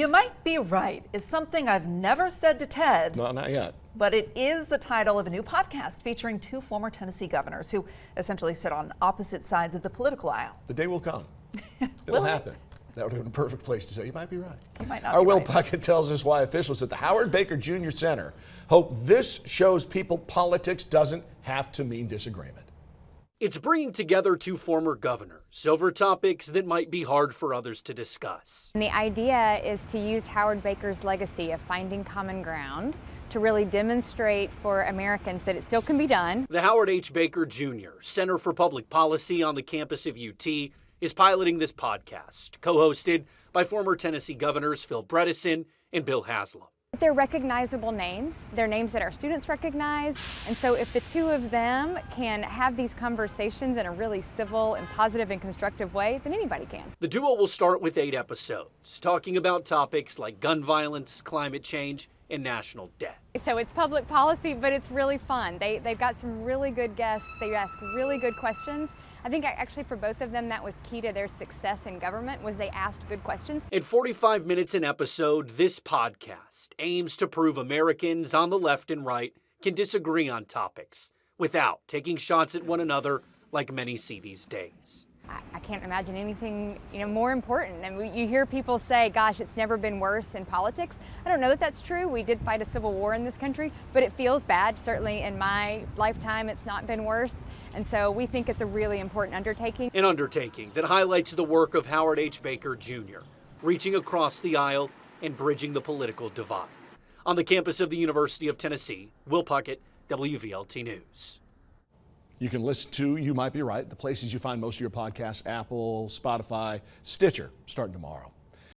You might be right is something I've never said to Ted. No, not yet. But it is the title of a new podcast featuring two former Tennessee governors who essentially sit on opposite sides of the political aisle. The day will come. It'll happen. That would have been a perfect place to say, you might be right. You might not Our be Will right. Puckett tells us why officials at the Howard Baker Jr. Center hope this shows people politics doesn't have to mean disagreement. It's bringing together two former governors over topics that might be hard for others to discuss. And the idea is to use Howard Baker's legacy of finding common ground to really demonstrate for Americans that it still can be done. The Howard H. Baker Jr. Center for Public Policy on the campus of UT is piloting this podcast, co-hosted by former Tennessee governors Phil Bredesen and Bill Haslam. They're recognizable names. They're names that our students recognize. And so if the two of them can have these conversations in a really civil and positive and constructive way, then anybody can. The duo will start with 8 episodes, talking about topics like gun violence, climate change, and national debt. So it's public policy, but it's really fun. They've got some really good guests. They ask really good questions. I think actually for both of them, that was key to their success in government, was they asked good questions. In 45 minutes an episode, this podcast aims to prove Americans on the left and right can disagree on topics without taking shots at one another like many see these days. I can't imagine anything more important. And you hear people say, gosh, it's never been worse in politics. I don't know that that's true. We did fight a civil war in this country, but it feels bad. Certainly in my lifetime, it's not been worse. And so we think it's a really important undertaking. An undertaking that highlights the work of Howard H. Baker Jr., reaching across the aisle and bridging the political divide. On the campus of the University of Tennessee, Will Puckett, WVLT News. You can listen to You Might Be Right, the places you find most of your podcasts, Apple, Spotify, Stitcher, starting tomorrow.